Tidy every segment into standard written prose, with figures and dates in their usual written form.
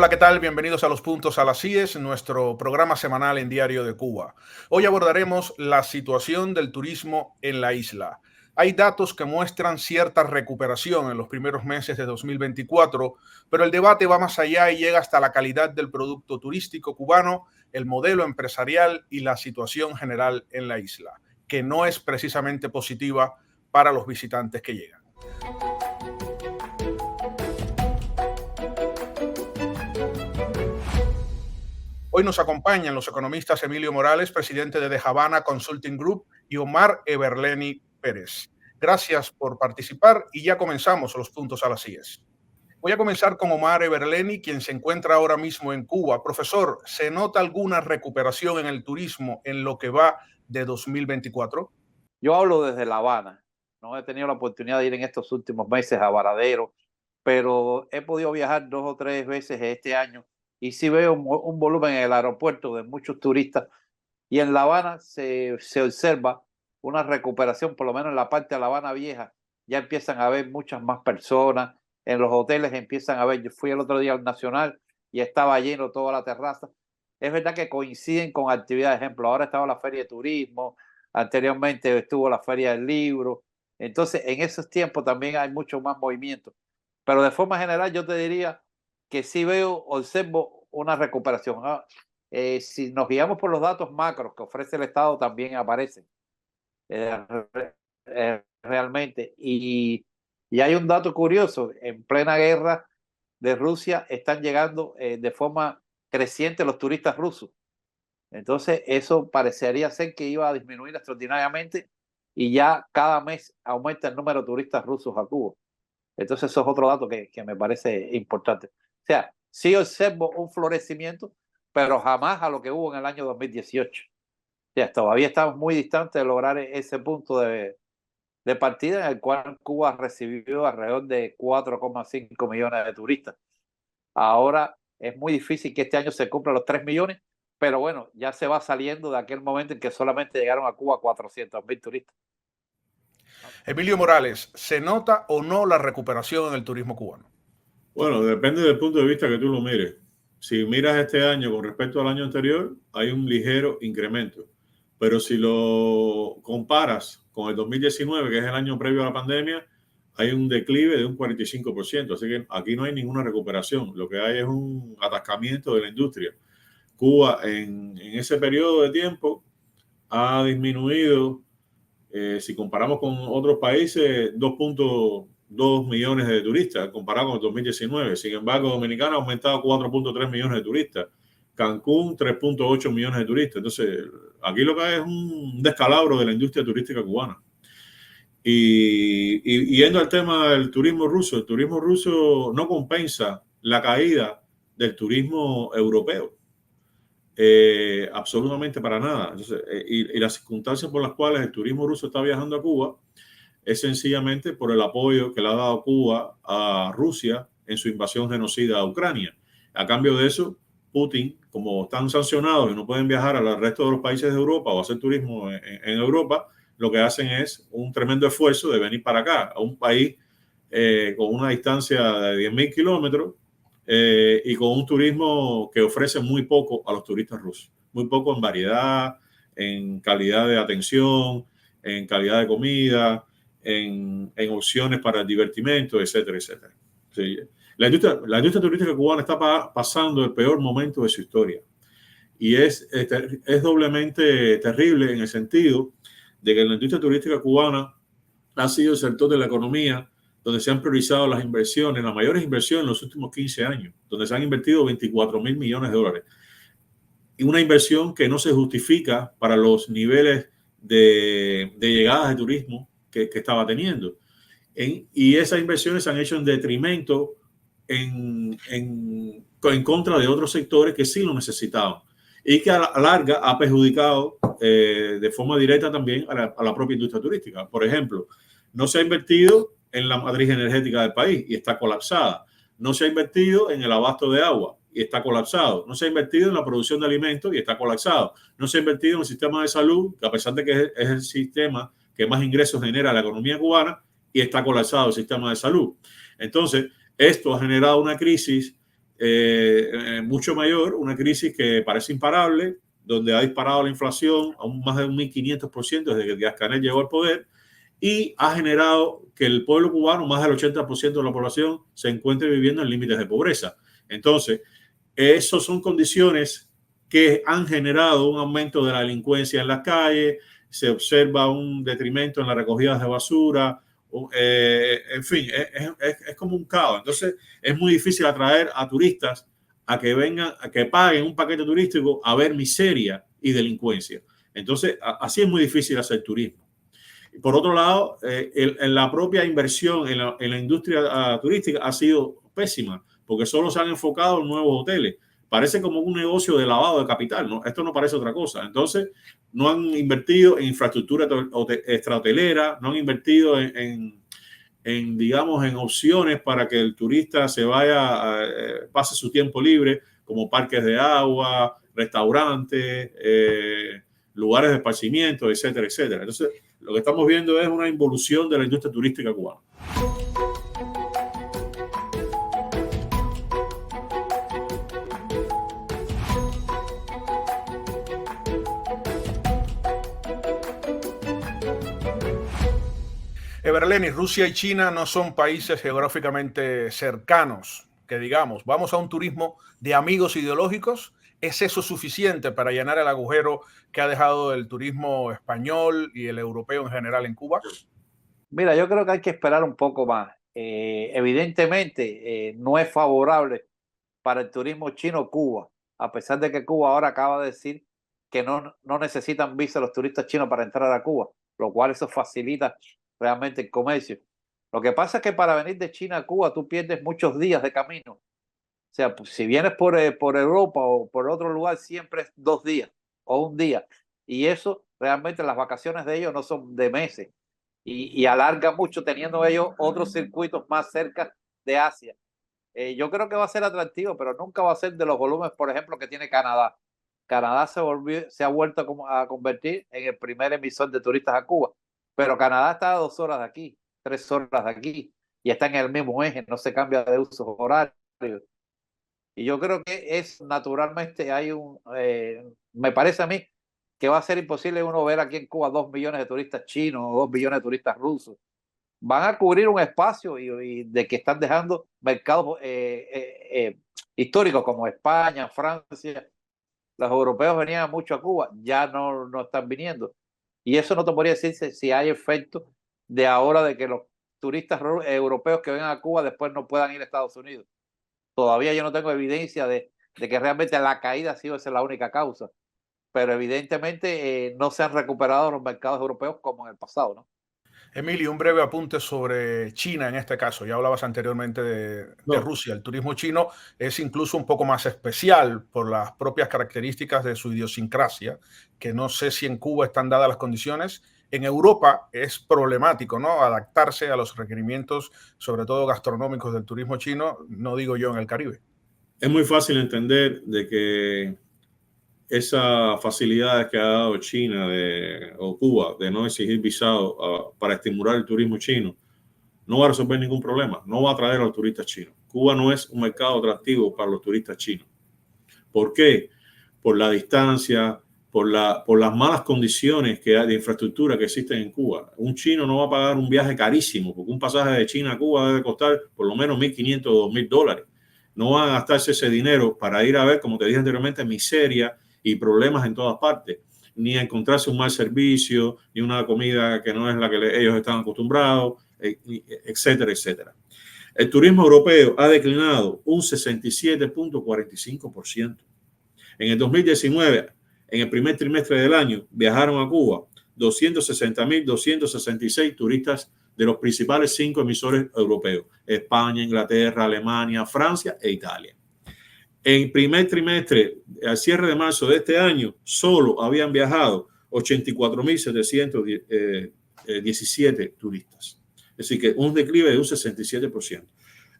Hola, ¿qué tal? Bienvenidos a Los Puntos a las IES, nuestro programa semanal en Diario de Cuba. Hoy abordaremos la situación del turismo en la isla. Hay datos que muestran cierta recuperación en los primeros meses de 2024, pero el debate va más allá y llega hasta la calidad del producto turístico cubano, el modelo empresarial y la situación general en la isla, que no es precisamente positiva para los visitantes que llegan. Hoy nos acompañan los economistas Emilio Morales, presidente de The Havana Consulting Group, y Omar Everleni Pérez. Gracias por participar y ya comenzamos los puntos a las IES. Voy a comenzar con Omar Everleni, quien se encuentra ahora mismo en Cuba. Profesor, ¿se nota alguna recuperación en el turismo en lo que va de 2024? Yo hablo desde La Habana. No he tenido la oportunidad de ir en estos últimos meses a Varadero, pero he podido viajar 2 o 3 veces este año y sí veo un volumen en el aeropuerto de muchos turistas. Y en La Habana se observa una recuperación, por lo menos en la parte de La Habana Vieja, ya empiezan a haber muchas más personas. En los hoteles empiezan a ver. Yo fui el otro día al Nacional y estaba lleno toda la terraza. Es verdad que coinciden con actividades. Ejemplo, ahora estaba la Feria de Turismo, anteriormente estuvo la Feria del Libro. Entonces, en esos tiempos también hay mucho más movimiento. Pero de forma general, yo te diría que sí observo una recuperación. Si nos guiamos por los datos macros que ofrece el Estado, también aparecen realmente. Y hay un dato curioso: en plena guerra de Rusia están llegando de forma creciente los turistas rusos. Entonces, eso parecería ser que iba a disminuir extraordinariamente y ya cada mes aumenta el número de turistas rusos a Cuba. Entonces, eso es otro dato que me parece importante. O sea, sí observo un florecimiento, pero jamás a lo que hubo en el año 2018. O sea, todavía estamos muy distantes de lograr ese punto de partida en el cual Cuba recibió alrededor de 4,5 millones de turistas. Ahora es muy difícil que este año se cumplan los 3 millones, pero bueno, ya se va saliendo de aquel momento en que solamente llegaron a Cuba 400.000 turistas. Emilio Morales, ¿se nota o no la recuperación en el turismo cubano? Bueno, depende del punto de vista que tú lo mires. Si miras este año con respecto al año anterior, hay un ligero incremento. Pero si lo comparas con el 2019, que es el año previo a la pandemia, hay un declive de un 45%. Así que aquí no hay ninguna recuperación. Lo que hay es un atascamiento de la industria. Cuba en ese periodo de tiempo ha disminuido, si comparamos con otros países, 2.2 millones de turistas comparado con el 2019. Sin embargo, Dominicana ha aumentado 4.3 millones de turistas. Cancún, 3.8 millones de turistas. Entonces, aquí lo que hay es un descalabro de la industria turística cubana. Y yendo al tema del turismo ruso, el turismo ruso no compensa la caída del turismo europeo. Absolutamente para nada. Entonces, y las circunstancias por las cuales el turismo ruso está viajando a Cuba es sencillamente por el apoyo que le ha dado Cuba a Rusia en su invasión genocida a Ucrania. A cambio de eso, Putin, como están sancionados y no pueden viajar al resto de los países de Europa o hacer turismo en Europa, lo que hacen es un tremendo esfuerzo de venir para acá, a un país con una distancia de 10.000 kilómetros, y con un turismo que ofrece muy poco a los turistas rusos. Muy poco en variedad, en calidad de atención, en calidad de comida, en opciones para el divertimento, etcétera, etcétera. Sí. La industria turística cubana está pasando el peor momento de su historia. Y es doblemente terrible en el sentido de que la industria turística cubana ha sido el sector de la economía donde se han priorizado las inversiones, las mayores inversiones en los últimos 15 años, donde se han invertido 24.000 millones de dólares. Y una inversión que no se justifica para los niveles de llegadas de turismo que estaba teniendo. Y esas inversiones se han hecho en detrimento, en contra de otros sectores que sí lo necesitaban. Y que a la larga ha perjudicado de forma directa también a la propia industria turística. Por ejemplo, no se ha invertido en la matriz energética del país y está colapsada. No se ha invertido en el abasto de agua y está colapsado. No se ha invertido en la producción de alimentos y está colapsado. No se ha invertido en el sistema de salud, que a pesar de que es el sistema que más ingresos genera a la economía cubana, y está colapsado el sistema de salud. Entonces, esto ha generado una crisis mucho mayor, una crisis que parece imparable, donde ha disparado la inflación a más de un 1.500% desde que Díaz-Canel llegó al poder, y ha generado que el pueblo cubano, más del 80% de la población, se encuentre viviendo en límites de pobreza. Entonces, esas son condiciones que han generado un aumento de la delincuencia en las calles, se observa un detrimento en las recogidas de basura, en fin, es como un caos. Entonces, es muy difícil atraer a turistas a que vengan, a que paguen un paquete turístico a ver miseria y delincuencia. Entonces, así es muy difícil hacer turismo. Por otro lado, en la propia inversión en la industria turística ha sido pésima, porque solo se han enfocado en nuevos hoteles. Parece como un negocio de lavado de capital, ¿no? Esto no parece otra cosa. Entonces, no han invertido en infraestructura extrahotelera, no han invertido digamos, en opciones para que el turista se vaya, pase su tiempo libre, como parques de agua, restaurantes, lugares de esparcimiento, etcétera, etcétera. Entonces, lo que estamos viendo es una involución de la industria turística cubana. Everleni, Rusia y China no son países geográficamente cercanos, que digamos, vamos a un turismo de amigos ideológicos. ¿Es eso suficiente para llenar el agujero que ha dejado el turismo español y el europeo en general en Cuba? Mira, yo creo que hay que esperar un poco más. Evidentemente, no es favorable para el turismo chino Cuba, a pesar de que Cuba ahora acaba de decir que no necesitan visa los turistas chinos para entrar a Cuba, lo cual eso facilita realmente el comercio. Lo que pasa es que para venir de China a Cuba tú pierdes muchos días de camino. O sea, pues, si vienes por Europa o por otro lugar, siempre es 2 días o un día. Y eso realmente las vacaciones de ellos no son de meses. Y alarga mucho teniendo ellos otros circuitos más cerca de Asia. Yo creo que va a ser atractivo, pero nunca va a ser de los volúmenes, por ejemplo, que tiene Canadá. Canadá se ha vuelto a convertir en el primer emisor de turistas a Cuba, pero Canadá está a 2 horas de aquí, 3 horas de aquí, y está en el mismo eje, no se cambia de usos horarios. Y yo creo que es naturalmente, me parece a mí que va a ser imposible uno ver aquí en Cuba 2 millones de turistas chinos o 2 millones de turistas rusos. Van a cubrir un espacio y de que están dejando mercados históricos como España, Francia. Los europeos venían mucho a Cuba, ya no están viniendo. Y eso no te podría decir si hay efecto de ahora de que los turistas europeos que vengan a Cuba después no puedan ir a Estados Unidos. Todavía yo no tengo evidencia de que realmente la caída ha sido esa la única causa. Pero evidentemente no se han recuperado los mercados europeos como en el pasado, ¿no? Emilio, un breve apunte sobre China en este caso. Ya hablabas anteriormente de Rusia. El turismo chino es incluso un poco más especial por las propias características de su idiosincrasia, que no sé si en Cuba están dadas las condiciones. En Europa es problemático, ¿no?, adaptarse a los requerimientos, sobre todo gastronómicos del turismo chino, no digo yo en el Caribe. Es muy fácil entender de que esas facilidades que ha dado China o Cuba de no exigir visado para estimular el turismo chino no va a resolver ningún problema, no va a atraer a los turistas chinos. Cuba no es un mercado atractivo para los turistas chinos. ¿Por qué? Por la distancia, por las malas condiciones que hay de infraestructura que existen en Cuba. Un chino no va a pagar un viaje carísimo, porque un pasaje de China a Cuba debe costar por lo menos $1.500 o $2.000. No van a gastarse ese dinero para ir a ver, como te dije anteriormente, miseria y problemas en todas partes, ni a encontrarse un mal servicio, ni una comida que no es la que ellos están acostumbrados, etcétera, etcétera. El turismo europeo ha declinado un 67.45%. En el 2019, en el primer trimestre del año, viajaron a Cuba 260.266 turistas de los principales 5 emisores europeos: España, Inglaterra, Alemania, Francia e Italia. En el primer trimestre, al cierre de marzo de este año, solo habían viajado 84.717 turistas. Es decir, que un declive de un 67%.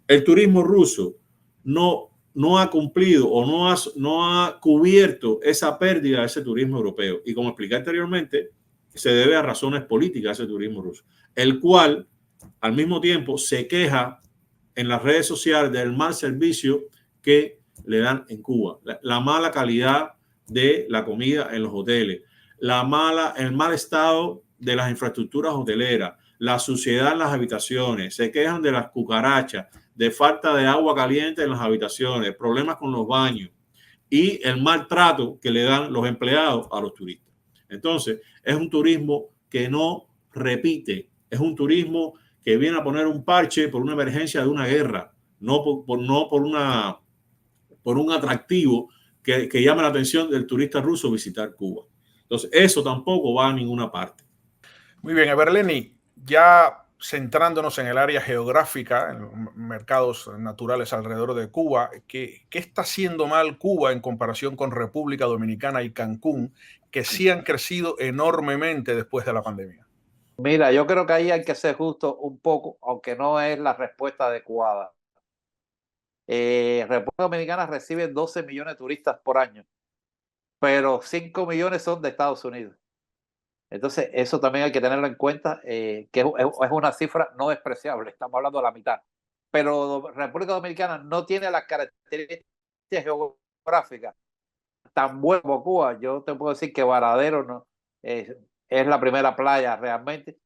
El turismo ruso no ha cumplido o no ha cubierto esa pérdida de ese turismo europeo. Y como expliqué anteriormente, se debe a razones políticas ese turismo ruso, el cual al mismo tiempo se queja en las redes sociales del mal servicio que le dan en Cuba. La mala calidad de la comida en los hoteles, el mal estado de las infraestructuras hoteleras, la suciedad en las habitaciones, se quejan de las cucarachas, de falta de agua caliente en las habitaciones, problemas con los baños y el maltrato que le dan los empleados a los turistas. Entonces, es un turismo que no repite, es un turismo que viene a poner un parche por una emergencia de una guerra, no por un atractivo que llama la atención del turista ruso visitar Cuba. Entonces, eso tampoco va a ninguna parte. Muy bien, Everleni, ya centrándonos en el área geográfica, en los mercados naturales alrededor de Cuba, ¿qué está haciendo mal Cuba en comparación con República Dominicana y Cancún, que sí han crecido enormemente después de la pandemia? Mira, yo creo que ahí hay que ser justo un poco, aunque no es la respuesta adecuada. República Dominicana recibe 12 millones de turistas por año, pero 5 millones son de Estados Unidos. Entonces, eso también hay que tenerlo en cuenta, que es una cifra no despreciable, estamos hablando de la mitad. Pero República Dominicana no tiene las características geográficas tan buenas como Cuba. Yo te puedo decir que Varadero no, es la primera playa realmente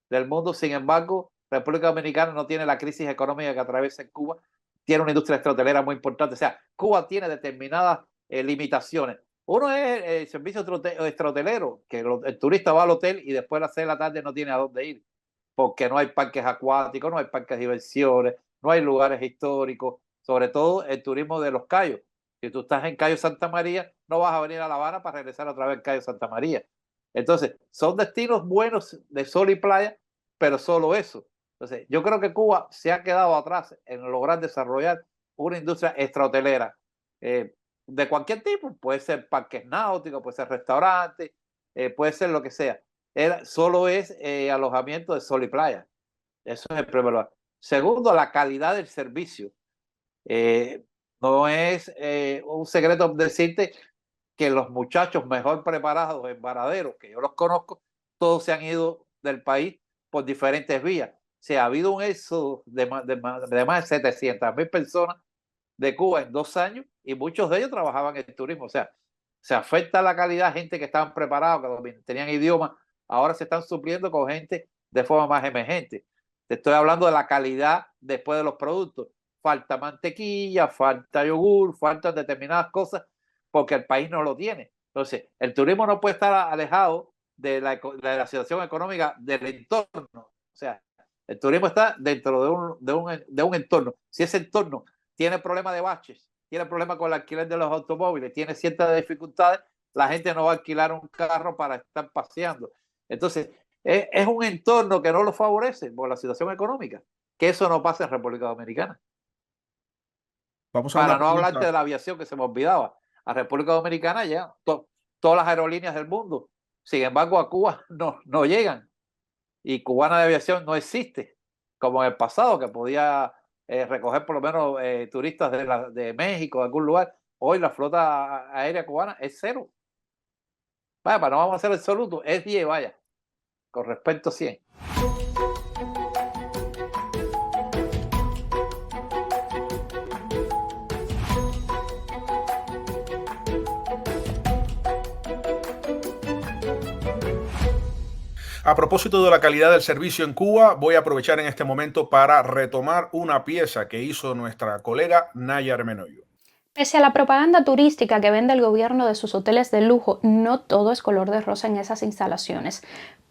del mundo. Sin embargo, República Dominicana no tiene la crisis económica que atraviesa Cuba, tiene una industria extrahotelera muy importante. O sea, Cuba tiene determinadas limitaciones. Uno es el servicio extrahotelero, que el turista va al hotel y después a las 6 de la tarde no tiene a dónde ir, porque no hay parques acuáticos, no hay parques de diversiones, no hay lugares históricos, sobre todo el turismo de los Cayos. Si tú estás en Cayo Santa María, no vas a venir a La Habana para regresar otra vez a Cayo Santa María. Entonces, son destinos buenos de sol y playa, pero solo eso. Entonces, yo creo que Cuba se ha quedado atrás en lograr desarrollar una industria extrahotelera de cualquier tipo. Puede ser parques náuticos, puede ser restaurantes, puede ser lo que sea. Solo es alojamiento de sol y playa. Eso es el primer lugar. Segundo, la calidad del servicio. No es un secreto decirte que los muchachos mejor preparados en Varadero, que yo los conozco, todos se han ido del país por diferentes vías. Se ha habido un éxodo de más de 700.000 personas de Cuba en 2 años y muchos de ellos trabajaban en el turismo. O sea, se afecta la calidad, gente que estaban preparados, que tenían idiomas, ahora se están supliendo con gente de forma más emergente. Te estoy hablando de la calidad después de los productos. Falta mantequilla, falta yogur, faltan determinadas cosas porque el país no lo tiene. Entonces, el turismo no puede estar alejado de la situación económica del entorno. O sea, el turismo está dentro de un entorno. Si ese entorno tiene problemas de baches, tiene problemas con el alquiler de los automóviles, tiene ciertas dificultades, la gente no va a alquilar un carro para estar paseando. Entonces, es un entorno que no lo favorece por la situación económica, que eso no pasa en República Dominicana. Vamos a Para una no pregunta. hablarte de la aviación, que se me olvidaba. A República Dominicana llegan todas las aerolíneas del mundo. Sin embargo, a Cuba no llegan. Y Cubana de Aviación no existe, como en el pasado, que podía recoger por lo menos turistas de México, de algún lugar. Hoy la flota aérea cubana es 0. Vaya, para no vamos a hacer absoluto, es 10, vaya, con respecto a 100. A propósito de la calidad del servicio en Cuba, voy a aprovechar en este momento para retomar una pieza que hizo nuestra colega Nayar Menoyo. Pese a la propaganda turística que vende el gobierno de sus hoteles de lujo, no todo es color de rosa en esas instalaciones,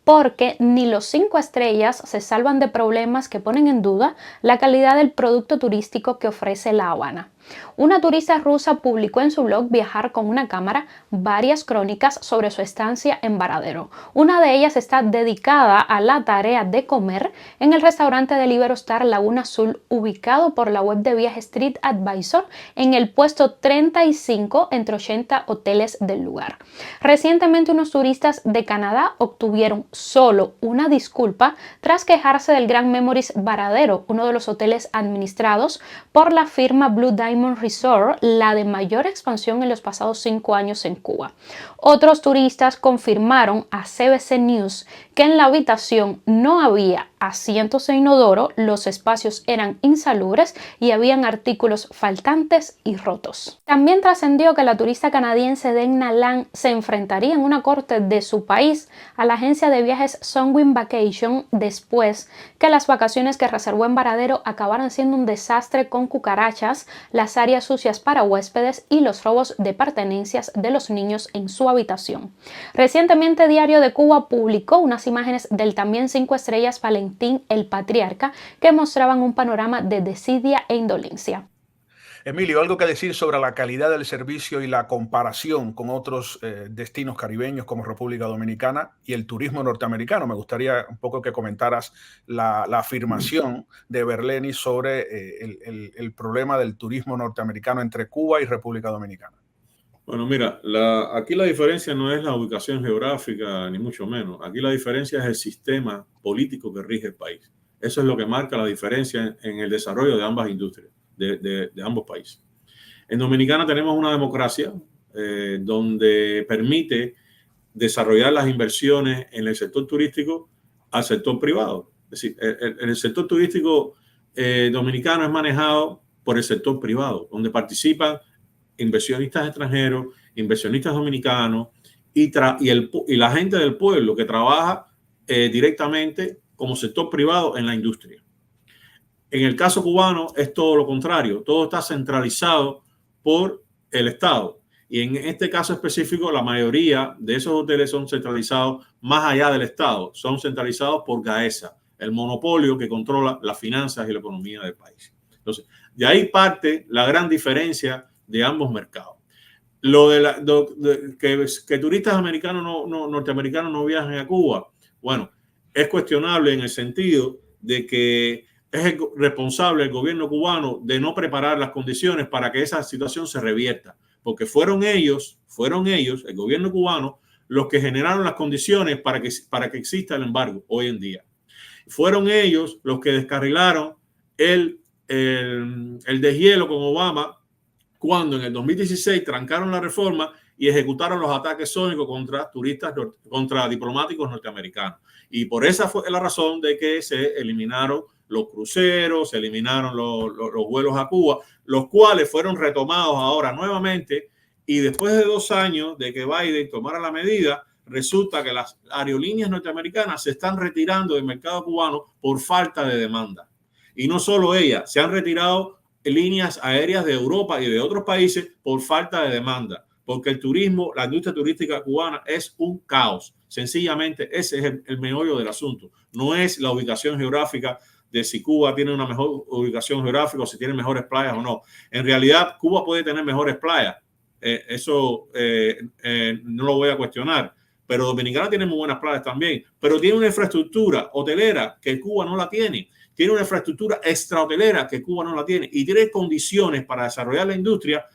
porque ni los 5 estrellas se salvan de problemas que ponen en duda la calidad del producto turístico que ofrece La Habana. Una turista rusa publicó en su blog Viajar con una cámara varias crónicas sobre su estancia en Varadero. Una de ellas está dedicada a la tarea de comer en el restaurante del Iberostar Laguna Azul, ubicado por la web de Viaje Street Advisor en el puesto 35 entre 80 hoteles del lugar. Recientemente unos turistas de Canadá obtuvieron solo una disculpa tras quejarse del Grand Memories Varadero, uno de los hoteles administrados por la firma Blue Diamond Diamond Resort, la de mayor expansión en los pasados 5 años en Cuba. Otros turistas confirmaron a CBC News que en la habitación no había asientos e inodoro, los espacios eran insalubres y habían artículos faltantes y rotos. También trascendió que la turista canadiense Degna Lang se enfrentaría en una corte de su país a la agencia de viajes Sunwing Vacation después que las vacaciones que reservó en Varadero acabaran siendo un desastre con cucarachas, las áreas sucias para huéspedes y los robos de pertenencias de los niños en su habitación. Recientemente Diario de Cuba publicó unas imágenes del también 5 estrellas Valentín el Patriarca que mostraban un panorama de desidia e indolencia. Emilio, ¿algo que decir sobre la calidad del servicio y la comparación con otros destinos caribeños como República Dominicana y el turismo norteamericano? Me gustaría un poco que comentaras la afirmación de Berleni sobre el problema del turismo norteamericano entre Cuba y República Dominicana. Bueno, mira, aquí la diferencia no es la ubicación geográfica, ni mucho menos. Aquí la diferencia es el sistema político que rige el país. Eso es lo que marca la diferencia en el desarrollo de ambas industrias, de ambos países. En Dominicana tenemos una democracia donde permite desarrollar las inversiones en el sector turístico al sector privado. Es decir, el sector turístico dominicano es manejado por el sector privado, donde participan inversionistas extranjeros, inversionistas dominicanos y la gente del pueblo que trabaja directamente como sector privado en la industria. En el caso cubano es todo lo contrario, todo está centralizado por el Estado y en este caso específico la mayoría de esos hoteles son centralizados más allá del Estado, son centralizados por GAESA, el monopolio que controla las finanzas y la economía del país. Entonces, de ahí parte la gran diferencia de ambos mercados. Lo de que turistas americanos norteamericanos no viajen a Cuba, bueno, es cuestionable en el sentido de que es responsable el gobierno cubano de no preparar las condiciones para que esa situación se revierta, porque fueron ellos, el gobierno cubano, los que generaron las condiciones para que exista el embargo hoy en día. Fueron ellos los que descarrilaron el deshielo con Obama cuando en el 2016 trancaron la reforma y ejecutaron los ataques sónicos contra diplomáticos norteamericanos. Y por esa fue la razón de que se eliminaron los cruceros, se eliminaron los vuelos a Cuba, los cuales fueron retomados ahora nuevamente. Y después de 2 años de que Biden tomara la medida, resulta que las aerolíneas norteamericanas se están retirando del mercado cubano por falta de demanda. Y no solo ellas, se han retirado líneas aéreas de Europa y de otros países por falta de demanda, porque el turismo, la industria turística cubana es un caos. Sencillamente ese es el meollo del asunto. No es la ubicación geográfica de si Cuba tiene una mejor ubicación geográfica o si tiene mejores playas o no. En realidad, Cuba puede tener mejores playas. Eso no lo voy a cuestionar. Pero Dominicana tiene muy buenas playas también. Pero tiene una infraestructura hotelera que Cuba no la tiene. Tiene una infraestructura extrahotelera que Cuba no la tiene y tiene condiciones para desarrollar la industria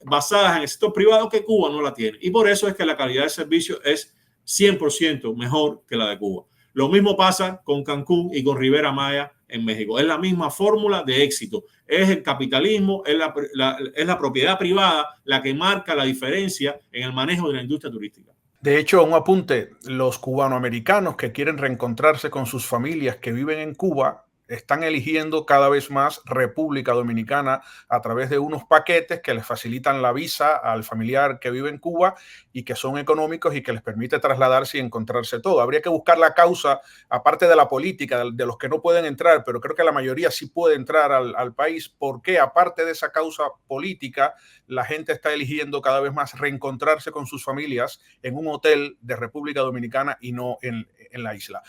basadas en el sector privado que Cuba no la tiene. Y por eso es que la calidad del servicio es 100% mejor que la de Cuba. Lo mismo pasa con Cancún y con Riviera Maya en México. Es la misma fórmula de éxito. Es el capitalismo, es la propiedad privada la que marca la diferencia en el manejo de la industria turística. De hecho, un apunte, los cubanoamericanos que quieren reencontrarse con sus familias que viven en Cuba están eligiendo cada vez más República Dominicana a través de unos paquetes que les facilitan la visa al familiar que vive en Cuba y que son económicos y que les permite trasladarse y encontrarse todo. Habría que buscar la causa, aparte de la política, de los que no pueden entrar, pero creo que la mayoría sí puede entrar al país, porque aparte de esa causa política, la gente está eligiendo cada vez más reencontrarse con sus familias en un hotel de República Dominicana y no en la isla.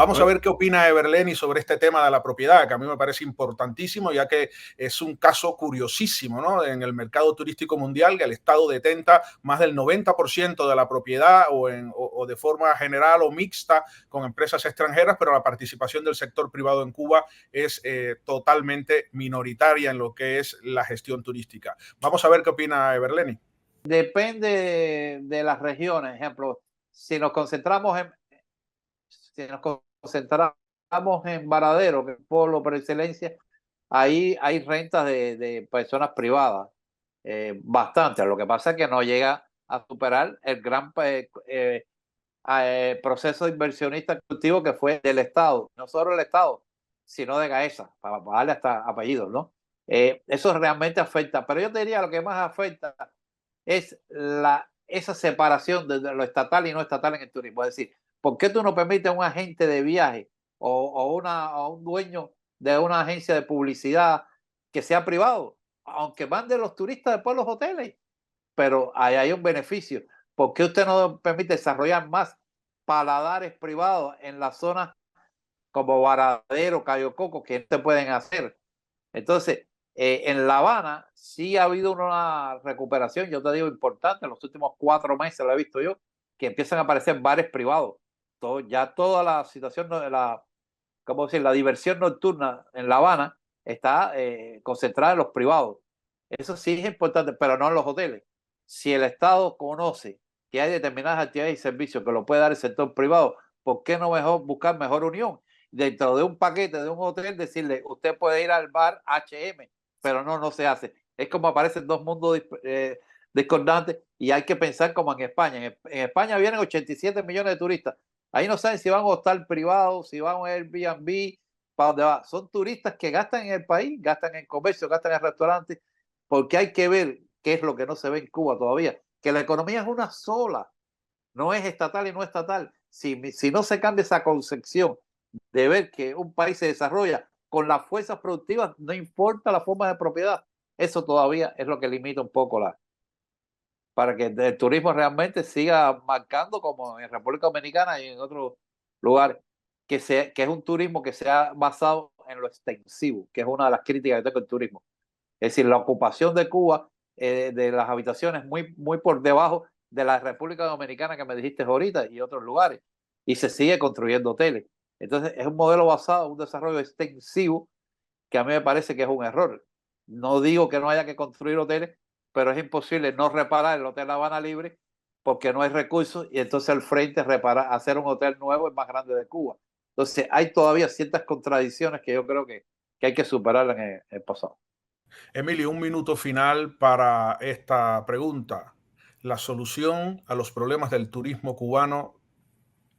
Vamos a ver qué opina Everleni sobre este tema de la propiedad, que a mí me parece importantísimo, ya que es un caso curiosísimo, ¿no? En el mercado turístico mundial, que el Estado detenta más del 90% de la propiedad o de forma general o mixta con empresas extranjeras, pero la participación del sector privado en Cuba es totalmente minoritaria en lo que es la gestión turística. Vamos a ver qué opina Everleni. Depende de las regiones. Ejemplo, si nos concentramos en Varadero, que es el pueblo por excelencia, ahí hay rentas de personas privadas, bastante. Lo que pasa es que no llega a superar el gran proceso de inversionista cultivo que fue del Estado, no solo el Estado, sino de Gaesa, para darle hasta apellidos, ¿no? Eso realmente afecta, pero yo te diría lo que más afecta es esa separación de lo estatal y no estatal en el turismo. Es decir, ¿por qué tú no permites a un agente de viaje o un dueño de una agencia de publicidad que sea privado, aunque mande los turistas después a los hoteles? Pero ahí hay un beneficio. ¿Por qué usted no permite desarrollar más paladares privados en las zonas como Varadero, Cayo Coco, que no se pueden hacer? Entonces, en La Habana sí ha habido una recuperación, yo te digo, importante. En los últimos 4 meses lo he visto yo, que empiezan a aparecer bares privados. Ya toda la situación, ¿cómo decir? La diversión nocturna en La Habana está concentrada en los privados. Eso sí es importante, pero no en los hoteles. Si el Estado conoce que hay determinadas actividades y servicios que lo puede dar el sector privado, ¿por qué no buscar mejor unión? Dentro de un paquete de un hotel, decirle, usted puede ir al bar H&M, pero no se hace. Es como aparecen dos mundos discordantes, y hay que pensar como en España. En España vienen 87 millones de turistas. Ahí no saben si van a un hostal privado, si van a un Airbnb, para dónde va. Son turistas que gastan en el país, gastan en comercio, gastan en restaurantes, porque hay que ver qué es lo que no se ve en Cuba todavía, que la economía es una sola, no es estatal y no estatal. Si no se cambia esa concepción de ver que un país se desarrolla con las fuerzas productivas, no importa la forma de propiedad, eso todavía es lo que limita un poco para que el turismo realmente siga marcando, como en República Dominicana y en otros lugares, que es un turismo que se ha basado en lo extensivo, que es una de las críticas que tengo del turismo. Es decir, la ocupación de Cuba de las habitaciones muy por debajo de la República Dominicana que me dijiste ahorita y otros lugares, y se sigue construyendo hoteles. Entonces es un modelo basado en un desarrollo extensivo que a mí me parece que es un error. No digo que no haya que construir hoteles, pero es imposible no reparar el Hotel La Habana Libre porque no hay recursos, y entonces al frente hacer un hotel nuevo es más grande de Cuba. Entonces hay todavía ciertas contradicciones que yo creo que hay que superar en el pasado. Emilio, un minuto final para esta pregunta. ¿La solución a los problemas del turismo cubano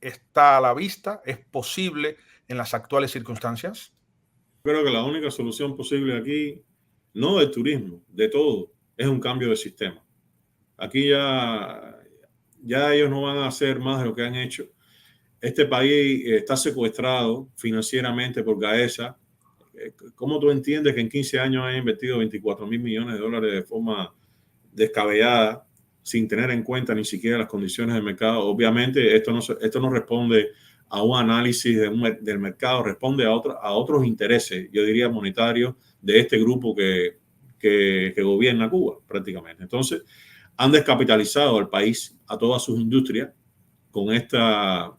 está a la vista? ¿Es posible en las actuales circunstancias? Creo que la única solución posible aquí, no del turismo, de todo, es un cambio de sistema. Aquí ya ellos no van a hacer más de lo que han hecho. Este país está secuestrado financieramente por Gaesa. ¿Cómo tú entiendes que en 15 años han invertido 24.000 millones de dólares de forma descabellada, sin tener en cuenta ni siquiera las condiciones del mercado? Obviamente esto no responde a un análisis del mercado, responde a otros intereses, yo diría monetarios, de este grupo que gobierna Cuba prácticamente. Entonces, han descapitalizado al país, a todas sus industrias, con esta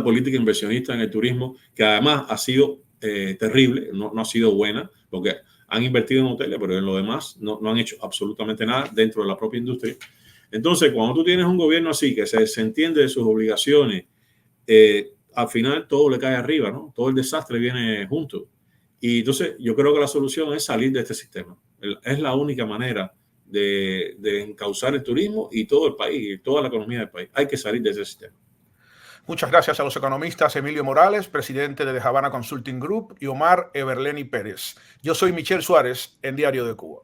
política inversionista en el turismo, que además ha sido terrible, no ha sido buena, porque han invertido en hoteles, pero en lo demás no han hecho absolutamente nada dentro de la propia industria. Entonces, cuando tú tienes un gobierno así, que se desentiende de sus obligaciones, al final todo le cae arriba, ¿no? Todo el desastre viene junto. Y entonces yo creo que la solución es salir de este sistema. Es la única manera de encauzar el turismo y todo el país, toda la economía del país. Hay que salir de ese sistema. Muchas gracias a los economistas Emilio Morales, presidente de The Havana Consulting Group, y Omar Everleni Pérez. Yo soy Michel Suárez, en Diario de Cuba.